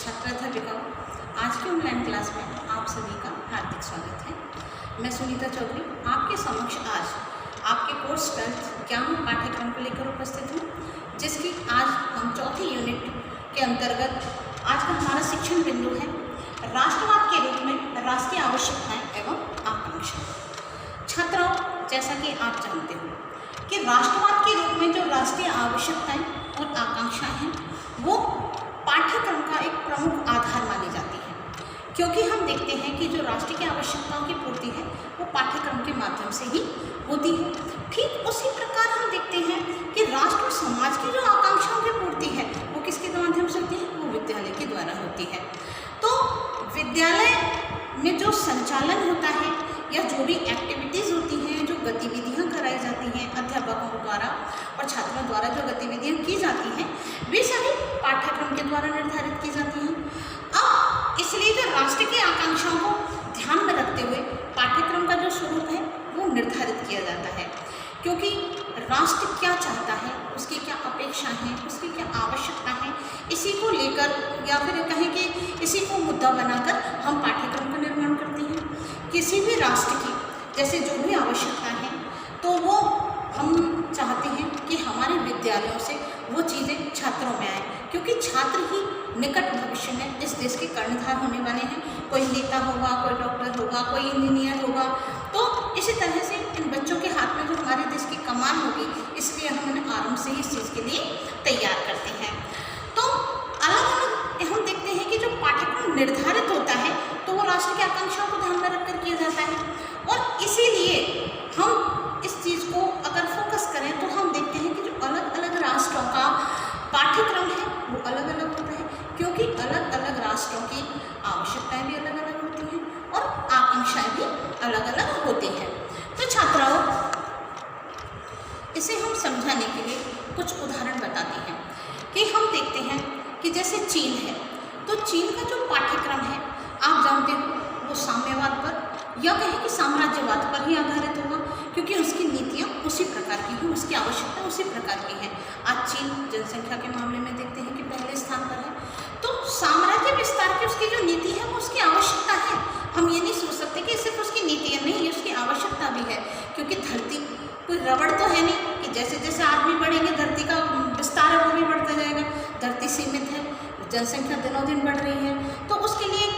छात्र अध्यापिकाओं, आज की ऑनलाइन क्लास में आप सभी का हार्दिक स्वागत है। मैं सुनीता चौधरी आपके समक्ष आज आपके कोर्स 12th ज्ञान पाठ्यक्रम को लेकर उपस्थित हूँ, जिसकी आज हम चौथी यूनिट के अंतर्गत आज का हमारा शिक्षण बिंदु है राष्ट्रवाद के रूप में राष्ट्रीय आवश्यकताएं एवं आकांक्षा। छात्रों, जैसा कि आप जानते हो कि राष्ट्रवाद के रूप में जो राष्ट्रीय आवश्यकताएं और आकांक्षाएं हैं वो पाठ्यक्रम का एक प्रमुख आधार मानी जाती है, क्योंकि हम देखते हैं कि जो राष्ट्र की आवश्यकताओं की पूर्ति है वो पाठ्यक्रम के माध्यम से ही होती है। ठीक उसी प्रकार हम देखते हैं कि राष्ट्र और समाज की जो आकांक्षाओं की पूर्ति है वो किसके माध्यम से होती है, वो विद्यालय के द्वारा होती है। तो विद्यालय में जो संचालन होता है या जो भी एक्टिविटीज़ होती हैं, जो गतिविधियां कराई जाती हैं अध्यापकों द्वारा और छात्रों द्वारा जो गतिविधियां की जाती हैं, वे सभी पाठ्यक्रम के द्वारा निर्धारित की जाती हैं। अब इसलिए जो राष्ट्र की आकांक्षाओं को ध्यान में रखते हुए पाठ्यक्रम का जो स्वरूप है वो निर्धारित किया जाता है, क्योंकि राष्ट्र क्या चाहता है, उसकी क्या अपेक्षा है, उसकी क्या आवश्यकता है, इसी को लेकर या फिर कहें कि इसी को मुद्दा बनाकर हम पाठ्यक्रम का निर्माण करते हैं। किसी भी राष्ट्र की जैसे जो भी आवश्यकता है तो वो हम चाहते हैं कि हमारे विद्यालयों से वो चीज़ें छात्रों में आए, क्योंकि छात्र ही निकट भविष्य में इस देश के कर्णधार होने वाले हैं। कोई नेता होगा, कोई डॉक्टर होगा, कोई इंजीनियर होगा। तो इसी तरह से इन बच्चों के हाथ में जो हमारे देश की कमान होगी, इसलिए हम उन्हें आरंभ से ही इस चीज़ के लिए तैयार करते हैं। तो अलग अलग हम देखते हैं कि जो पाठ्यक्रम निर्धारित होता है तो वो राष्ट्र की आकांक्षाओं को ध्यान में रखकर किया जाता है, और इसीलिए हम इस चीज़ को अगर फोकस करें तो हम देखते हैं कि जो अलग अलग राष्ट्रों का पाठ्यक्रम है वो अलग अलग होता है, क्योंकि अलग अलग राष्ट्रों की आवश्यकताएं भी अलग अलग होती हैं और आकांक्षाएं भी अलग अलग होती हैं। तो छात्राओं, इसे हम समझाने के लिए कुछ उदाहरण बताते हैं कि हम देखते हैं कि जैसे चीन है, तो चीन का जो पाठ्यक्रम है आप जानते हो वो साम्यवाद पर या कहें कि साम्राज्यवाद पर ही आधारित होगा, क्योंकि उसकी नीतियाँ उसी प्रकार की हैं, उसकी आवश्यकता उसी प्रकार की है। आज चीन जनसंख्या के मामले में देखते हैं कि पहले स्थान पर है। तो साम्राज्य विस्तार की उसकी जो नीति है वो उसकी आवश्यकता है। हम ये नहीं सोच सकते कि सिर्फ उसकी नीतियाँ नहीं, ये उसकी आवश्यकता भी है, क्योंकि धरती कोई रबड़ तो है नहीं कि जैसे जैसे आदमी बढ़ेंगे धरती का विस्तार है वो भी बढ़ता जाएगा। धरती सीमित है, जनसंख्या दिनों दिन बढ़ रही है, तो उसके लिए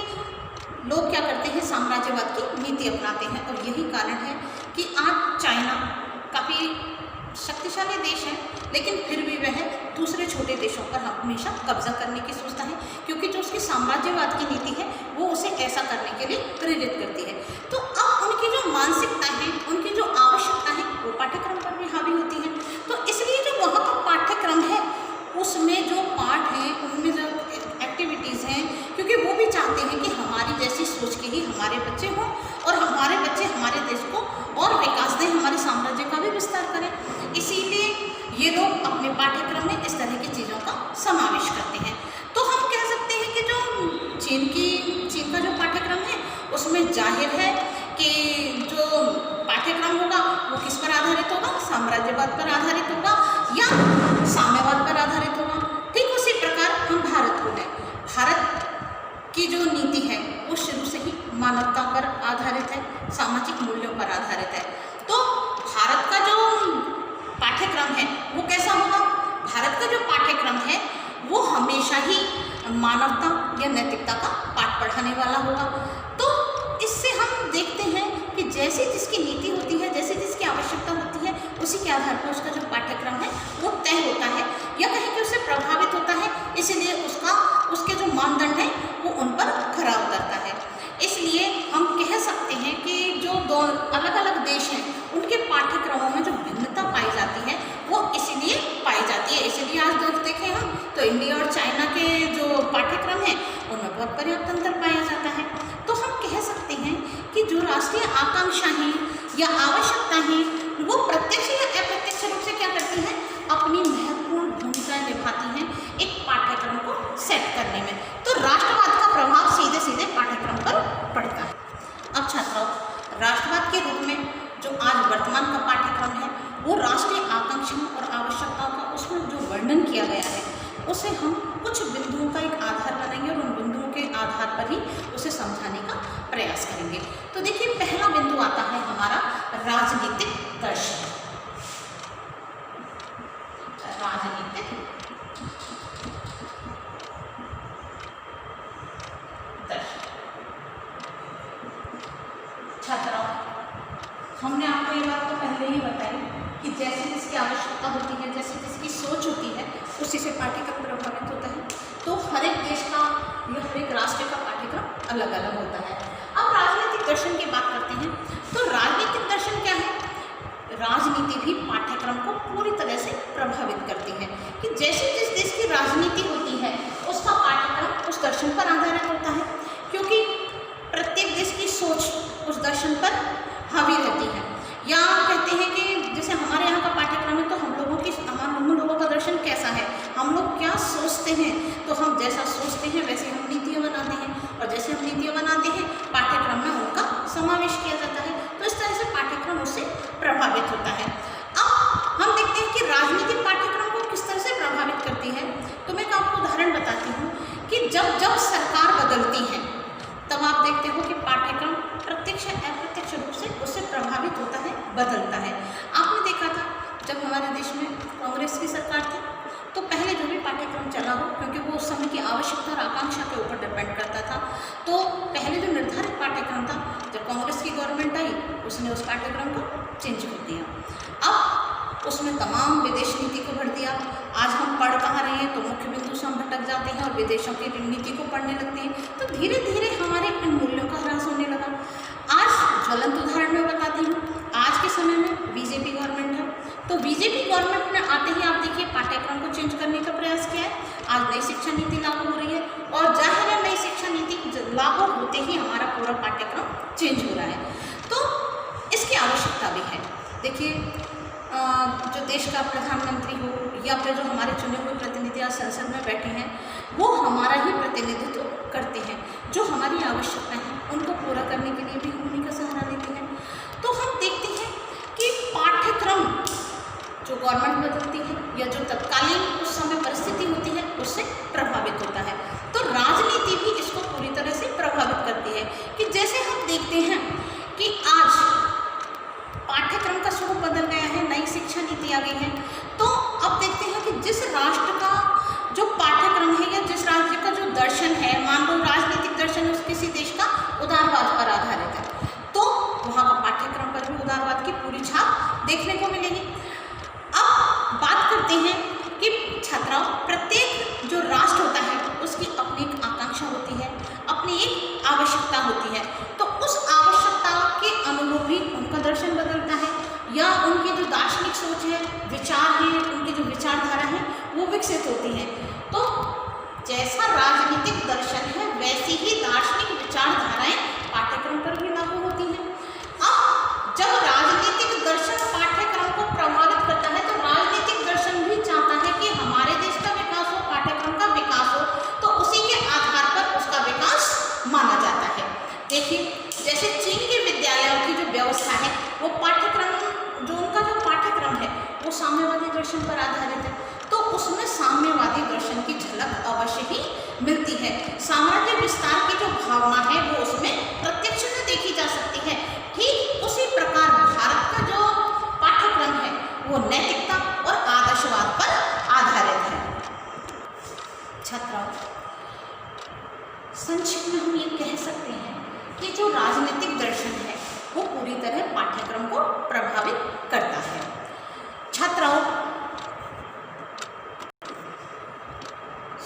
लोग क्या करते हैं, साम्राज्यवाद की नीति अपनाते हैं। और यही कारण है कि आज चाइना काफ़ी शक्तिशाली देश है, लेकिन फिर भी वह दूसरे छोटे देशों पर हमेशा कब्जा करने की सोचता है, क्योंकि जो उसकी साम्राज्यवाद की नीति है वो उसे ऐसा करने के लिए प्रेरित करती है। तो अब उनकी जो मानसिकता है, उनकी जो आवश्यकता है वो पाठ्यक्रम पर भी हावी होती है। तो इसलिए जो वहाँ का पाठ्यक्रम है उसमें जो पाठ हैं, उनमें जो एक्टिविटीज़ हैं, क्योंकि वो भी चाहते हैं कि हमारी जैसी सोच के ही हमारे बच्चे हों और हमारे बच्चे हमारे देश को और विकास दें, हमारे साम्राज्य का भी विस्तार करें। इसीलिए ये लोग अपने पाठ्यक्रम में इस तरह की चीज़ों का समावेश करते हैं। तो हम कह सकते हैं कि जो चीन का जो पाठ्यक्रम है उसमें जाहिर है कि जो पाठ्यक्रम होगा वो किस पर आधारित होगा, साम्राज्यवाद पर आधारित होगा या साम्यवाद पर आधारित होगा। ठीक उसी प्रकार हम भारत को लें, भारत की जो नीति है वो शुरू से ही मानवता पर आधारित है, सामाजिक मूल्यों पर आधारित है। तो भारत का जो पाठ्यक्रम है वो कैसा होगा, भारत का जो पाठ्यक्रम है वो हमेशा ही मानवता या नैतिकता का पाठ पढ़ाने वाला होगा। तो इससे हम देखते हैं कि जैसे जिसकी नीति होती है, जैसे जिसकी आवश्यकता होती है, उसी के आधार पर उसका जो पाठ्यक्रम है वो तय होता है या कहीं कि उससे प्रभावित होता है। इसलिए उसके जो मानदंड हैं वो उन पर खरा उतरता है। इसलिए हम कह सकते हैं कि जो दो अलग अलग देश हैं उनके पाठ्यक्रमों में जो भिन्नता पाई जाती है वो इसीलिए पाई जाती है। इसीलिए आज देखें हम तो इंडिया और चाइना के जो पाठ्यक्रम हैं उनमें बहुत पर्याप्त अंतर पाया जाता है। तो हम कह सकते हैं कि जो राष्ट्रीय आकांक्षा हैं या आवश्यकता हैं वो प्रत्यक्ष या अप्रत्यक्ष रूप से क्या करती हैं, अपनी महत्वपूर्ण भूमिका निभाती हैं एक पाठ्यक्रम को सेट करने में। तो राष्ट्रवाद का प्रभाव सीधे सीधे पाठ्यक्रम पर पड़ता है। अब छात्रों, राष्ट्रवाद के रूप में जो आज वर्तमान का पाठ्यक्रम है वो राष्ट्रीय आकांक्षाओं और आवश्यकताओं का उसमें जो वर्णन किया गया है उसे हम कुछ बिंदुओं का एक आधार बनाएंगे और उन प्रयास करेंगे। तो देखिए पहला बिंदु आता है हमारा राजनीतिक दर्शन। राजनीतिक दर्शन। छात्रों, हमने आपको ये बात तो पहले ही बताई कि जैसे जिसकी आवश्यकता होती है, जैसे जिसकी सोच होती है, उसी से पाठ्यक्रम प्रभावित होता है। तो हर एक देश का या हर एक राष्ट्र का पाठ्यक्रम अलग अलग होता है। अब राजनीतिक दर्शन की बात करते हैं। तो राजनीतिक दर्शन क्या है? राजनीति भी पाठ्यक्रम को पूरी तरह से प्रभावित करती है कि जैसे जिस देश की राजनीति होती है उसका पाठ्यक्रम उस दर्शन पर आधारित होता है, क्योंकि प्रत्येक देश की सोच उस दर्शन पर हावी रहती है। या कहते हैं कि जैसे हमारे यहाँ का पाठ्यक्रम है तो हम लोगों का दर्शन कैसा है, हम लोग क्या सोचते हैं, तो हम जैसा सोचते हैं वैसे हम नीतियाँ बनाते हैं, और जैसे हम नीतियाँ बनाते हैं पाठ्यक्रम में उनका समावेश किया जाता है। तो इस तरह से पाठ्यक्रम उससे प्रभावित होता है। अब हम देखते हैं कि राजनीतिक पाठ्यक्रम को किस तरह से प्रभावित करती है। तो मैं आपको उदाहरण बताती हूँ कि जब जब सरकार बदलती है तब आप देखते हो कि पाठ्यक्रम प्रत्यक्ष अप्रत्यक्ष रूप से उससे प्रभावित होता है, बदलता है। आपने देखा था जब हमारे देश में कांग्रेस की सरकार थी तो पहले जो भी पाठ्यक्रम चला हो, क्योंकि वो उस समय की आवश्यकता और आकांक्षा के ऊपर डिपेंड करता था, तो पहले जो निर्धारित पाठ्यक्रम था जब कांग्रेस की गवर्नमेंट आई उसने उस पाठ्यक्रम को चेंज कर दिया। अब उसमें तमाम विदेश नीति को भर दिया। आज हम पढ़ कहाँ रहे हैं तो मुख्य बिंदु से हम भटक जाते हैं और विदेशों की नीति को पढ़ने लगते हैं। तो धीरे धीरे हमारे इन मूल्यों का ह्रास होने लगा। आज ज्वलंत उदाहरण मैं बताती हूँ। आज के समय में बीजेपी गवर्नमेंट है, तो बीजेपी गवर्नमेंट ने आते ही आप देखिए पाठ्यक्रम को चेंज करने का प्रयास किया है। आज नई शिक्षा नीति लागू हो रही है और जाहिर है नई शिक्षा नीति लागू होते ही हमारा पूरा पाठ्यक्रम चेंज हो रहा है। तो इसकी आवश्यकता भी है। देखिए जो देश का प्रधानमंत्री हो या फिर जो हमारे चुने हुए प्रतिनिधि आज संसद में बैठे हैं वो हमारा ही प्रतिनिधित्व करते हैं। जो हमारी आवश्यकताएं हैं उनको पूरा करने के लिए भी हम उन्हीं का सहारा लेते हैं। तो हम देखते हैं कि पाठ्यक्रम जो गवर्नमेंट बदलती है या जो तत्कालीन उस समय परिस्थिति होती है उससे प्रभावित होता है। तो राजनीति भी इसको पूरी तरह से प्रभावित करती है कि जैसे हम देखते हैं कि आज पाठ्यक्रम का स्वरूप बदल गया है, नई शिक्षा नीति आ गई है। तो अब देखते हैं कि जिस राष्ट्र का जो पाठ्यक्रम है या जिस राज्य का जो दर्शन है, मान लो राजनीतिक दर्शन उस किसी देश का उदारवाद पर आधारित है, तो वहाँ का पाठ्यक्रम पर भी उदारवाद की पूरी छाप देखने को मिलेगी। अब बात करते हैं कि छात्राओं, प्रत्येक जो राष्ट्र होता है उसकी अपनी एक आकांक्षा होती है, अपनी एक आवश्यकता होती है। तो उस आवश्यकता के अनुरूप ही उनका दर्शन बदलता है या उनकी जो दार्शनिक सोच है, विचार हैं, उनकी जो विचारधारा है वो विकसित होती है। तो जैसा राजनीतिक दर्शन है वैसी ही दार्शनिक विचारधाराएं पाठ्यक्रम पर भी लागू होती हैं। अब जब राजनीतिक दर्शन पाठ्यक्रम को प्रभावित करता है तो राजनीतिक दर्शन भी चाहता है कि हमारे देश का विकास हो, पाठ्यक्रम का विकास हो, तो उसी के आधार पर उसका विकास माना जाता है। देखिए जैसे चीन के विद्यालयों की जो व्यवस्था है वो पाठ्यक्रम, जो उनका जो पाठ्यक्रम है वो साम्यवादी दर्शन पर आधारित है, तो उसमें साम्यवादी दर्शन की झलक अवश्य ही मिलती है। साम्राज्य विस्तार की जो भावना है वो उसमें प्रत्यक्ष से देखी जा सकती है। ठीक उसी प्रकार भारत का जो पाठ्यक्रम है वो नैतिकता और आदर्शवाद पर आधारित है। छात्राओं, संक्षिप्त में हम ये कह सकते हैं कि जो राजनीतिक दर्शन है वो पूरी तरह पाठ्यक्रम को प्रभावित करता है। छात्राओं,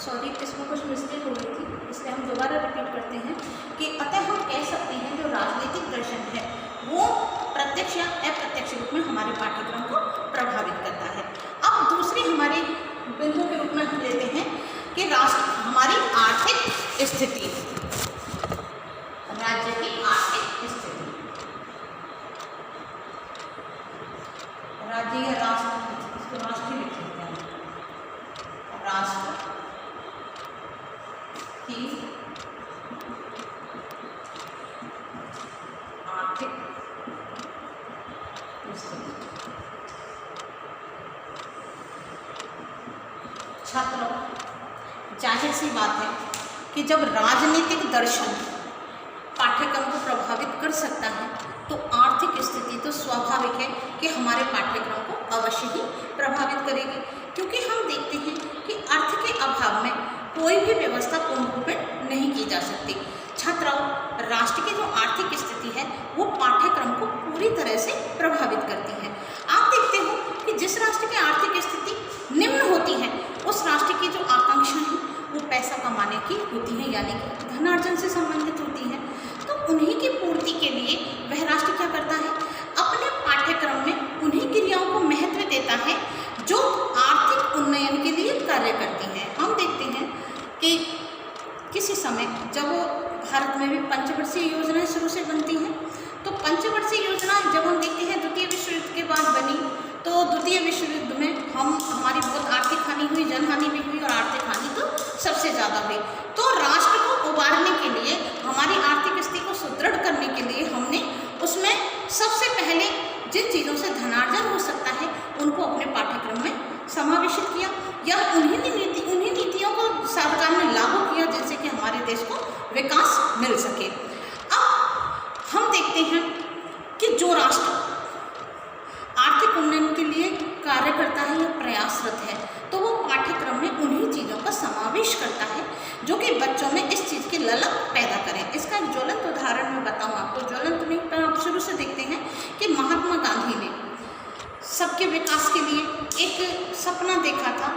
सॉरी इसमें कुछ मिस्टेक हो गई थी, इसलिए हम दोबारा रिपीट करते हैं कि अतः हम कह सकते हैं जो राजनीतिक दर्शन है वो प्रत्यक्ष या अप्रत्यक्ष रूप में हमारे पाठ्यक्रम को प्रभावित करता है। अब दूसरी हमारे बिंदु के रूप में हम लेते हैं कि राष्ट्र हमारी आर्थिक स्थिति, राज्य की आर्थिक स्थिति, राज्य या राष्ट्र, इसको राष्ट्र लिख सकते हैं, राष्ट्र की आर्थिक स्थिति। छात्रों, जाहिर सी बात है कि जब राजनीतिक दर्शन पाठ्यक्रम को प्रभावित कर सकता है तो आर्थिक स्थिति तो स्वाभाविक है कि हमारे पाठ्यक्रम को अवश्य ही प्रभावित करेगी, क्योंकि हम देखते हैं कि अर्थ के अभाव में कोई भी व्यवस्था पूर्ण रूप में नहीं की जा सकती। छात्राओं, राष्ट्र की जो आर्थिक स्थिति है वो पाठ्यक्रम को पूरी तरह से प्रभावित करती है। आप देखते हो कि जिस राष्ट्र की आर्थिक स्थिति निम्न होती है उस राष्ट्र की जो आकांक्षा है वो पैसा कमाने की होती है, यानी कि धनार्जन से संबंधित होती है। तो उन्हीं की पूर्ति के लिए वह राष्ट्र क्या करता है, अपने पाठ्यक्रम में उन्हीं क्रियाओं को महत्व देता है जो आर्थिक उन्नयन के लिए कार्य करती हैं। हम देखते हैं कि किसी समय जब भारत में भी पंचवर्षीय योजनाएं शुरू से बनती हैं, तो पंचवर्षीय योजना जब हम देखते हैं द्वितीय विश्व युद्ध के बाद बनी, तो द्वितीय विश्व युद्ध में हमारी बहुत आर्थिक हानि हुई, जनहानि भी हुई और आर्थिक हानि तो सबसे ज़्यादा हुई। तो राष्ट्र को उबारने के लिए, हमारी आर्थिक स्थिति को सुदृढ़ करने के लिए हमने उसमें सबसे पहले जिन चीज़ों से धनार्जन हो सकता है उनको अपने पाठ्यक्रम में समावेशित किया, या उन्हीं नीतियों को सरकार ने लागू किया जिनसे कि हमारे देश को विकास मिल सके। अब हम देखते हैं कि जो राष्ट्र आर्थिक उन्नयन के लिए कार्य करता है या प्रयासरत है तो वो पाठ्यक्रम में उन्हीं चीज़ों का समावेश करता है जो कि बच्चों में इस चीज़ की ललक पैदा करें। इसका एक ज्वलंत उदाहरण मैं बताऊँ आपको, ज्वलंत नहीं पर आप शुरू से देखते हैं कि महात्मा गांधी ने सबके विकास के लिए एक सपना देखा था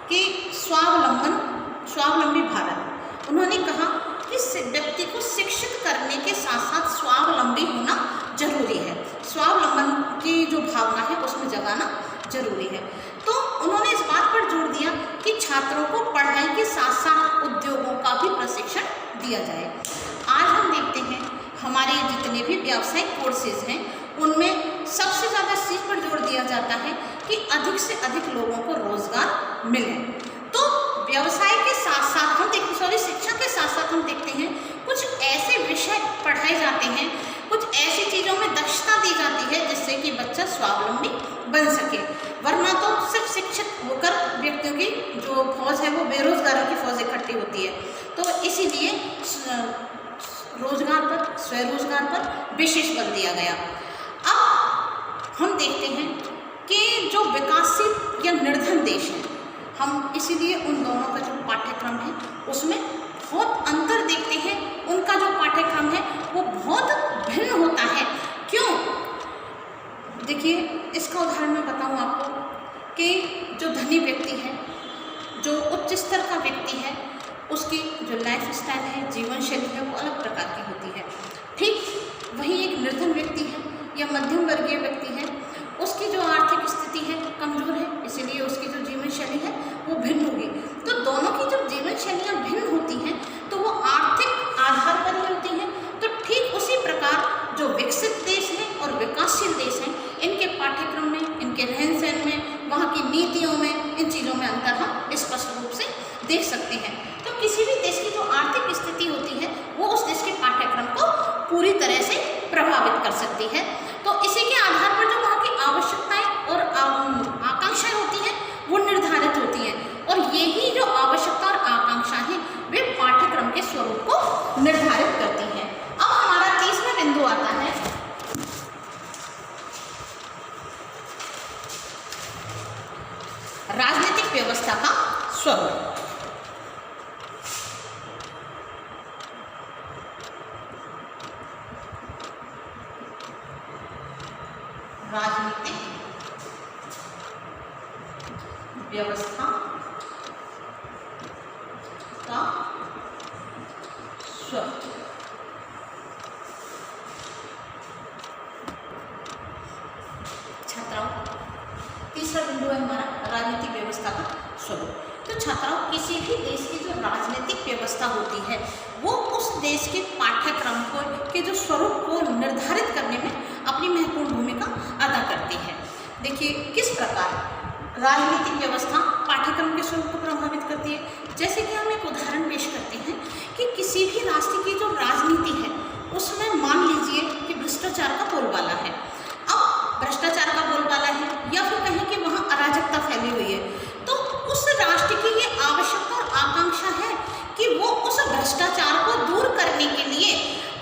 कि स्वावलंबी भारत। उन्होंने कहा कि व्यक्ति को शिक्षित करने के साथ साथ स्वावलंबी होना जरूरी है, स्वावलंबन की जो भावना है उसमें जगाना जरूरी है। तो उन्होंने इस बात पर जोर दिया कि छात्रों को पढ़ाई के साथ साथ उद्योगों का भी प्रशिक्षण दिया जाए। आज हम देखते हैं हमारे जितने भी व्यावसायिक कोर्सेज हैं उनमें सबसे ज़्यादा इस चीज़ पर जोर दिया जाता है कि अधिक से अधिक लोगों को रोजगार मिले। तो व्यवसाय के साथ साथ हम शिक्षा के साथ साथ हम देखते हैं कुछ ऐसे विषय पढ़ाए जाते हैं, कुछ ऐसी चीज़ों में दक्षता दी जाती है जिससे कि बच्चा स्वावलंबी बन सके, वरना तो सिर्फ शिक्षित होकर व्यक्तियों की जो फौज है वो बेरोजगारों की फौज इकट्ठी होती है। तो इसीलिए रोजगार पर, स्वरोजगार पर विशेष बल दिया गया। अब हम देखते हैं कि जो विकासशील या निर्धन देश है, हम इसीलिए उन दोनों का जो पाठ्यक्रम है उसमें बहुत अंतर देखते हैं। उनका जो पाठ्यक्रम है वो बहुत भिन्न होता है। क्यों? देखिए, इसका उदाहरण मैं बताऊं आपको कि जो धनी व्यक्ति है, जो उच्च स्तर का व्यक्ति है, उसकी जो लाइफ स्टाइल है, जीवन शैली है, वो अलग प्रकार की होती है। ठीक वही एक निर्धन व्यक्ति है या मध्यम वर्गीय व्यक्ति है, उसकी जो आर्थिक स्थिति है कमजोर है, इसीलिए उसकी जो जीवन शैली है वो भिन्न होगी। तो दोनों की जब जीवन शैलियाँ भिन्न होती हैं तो वो आर्थिक आधार पर ही होती हैं। तो ठीक उसी प्रकार जो विकसित देश है और विकासशील देश हैं, इनके पाठ्यक्रम में, इनके रहन सहन में, वहाँ की नीतियों में, इन चीज़ों में अंतर हम स्पष्ट रूप से देख सकते हैं। तो किसी भी देश की जो आर्थिक स्थिति होती है वो उस देश के पाठ्यक्रम को पूरी तरह से प्रभावित कर सकती है। तो इसी के आधार पर जो वहाँ की आवश्यकताएं और आकांक्षाएं होती हैं वो निर्धारित होती हैं, और यही जो आवश्यकता और आकांक्षा है वे पाठ्यक्रम के स्वरूप को निर्धारित करती हैं। अब हमारा तीसरा बिंदु आता है राजनीतिक व्यवस्था का स्वरूप। राजनीतिक व्यवस्था का स्वरूप। छात्राओं, तीसरा बिंदु है हमारा राजनीतिक व्यवस्था का स्वरूप। तो छात्राओं, किसी भी देश की जो राजनीतिक व्यवस्था होती है वो उस देश के पाठ्यक्रम को के जो स्वरूप को निर्धारित करने में अपनी महत्वपूर्ण भूमिका अदा करती है। देखिए किस प्रकार राजनीतिक व्यवस्था पाठ्यक्रम के स्वरूप को प्रभावित करती है। जैसे कि हम एक उदाहरण पेश करते हैं कि किसी भी राष्ट्र की जो राजनीति है उसमें मान लीजिए कि भ्रष्टाचार का बोलबाला है। अब भ्रष्टाचार का बोलबाला है या फिर कहें कि वहाँ अराजकता फैली हुई है, तो उस राष्ट्र की ये आवश्यकता और आकांक्षा है कि वो उस भ्रष्टाचार को दूर करने के लिए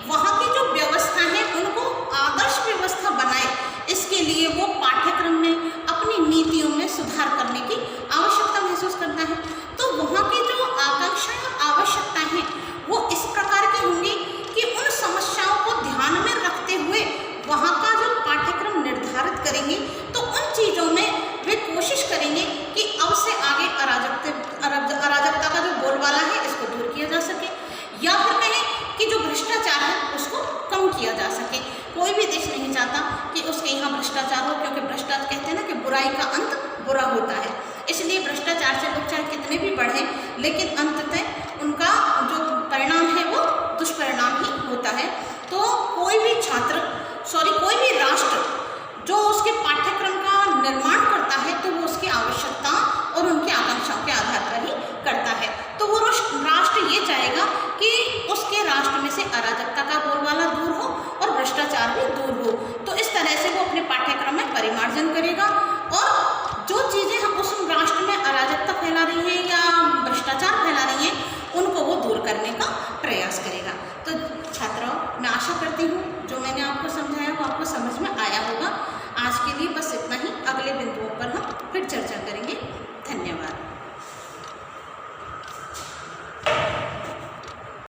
वहाँ कोई भी देश नहीं चाहता कि उसके यहाँ भ्रष्टाचार हो, क्योंकि भ्रष्टाचार कहते हैं ना कि बुराई का अंत बुरा होता है। इसलिए भ्रष्टाचार से लोग चाहे कितने भी बढ़ें, लेकिन अंततः उनका जो परिणाम है वो दुष्परिणाम ही होता है। तो कोई भी कोई भी राष्ट्र जो उसके पाठ्यक्रम का निर्माण करता है तो वो उसकी आवश्यकता और उनकी आकांक्षाओं के आधार पर ही करता है। तो वो राष्ट्र ये चाहेगा कि उसके राष्ट्र में से अराजकता का बोलबाला दूर हो और भ्रष्टाचार भी दूर हो। तो इस तरह से वो अपने पाठ्यक्रम में परिमार्जन करेगा और जो चीज़ें हम उस राष्ट्र में अराजकता फैला रही है या भ्रष्टाचार फैला रही है उनको वो दूर करने का प्रयास करेगा। तो छात्राओं, मैं आशा करती हूँ जो मैंने आपको समझाया वो आपको समझ में आया होगा। आज के लिए बस इतना ही। अगले बिंदुओं पर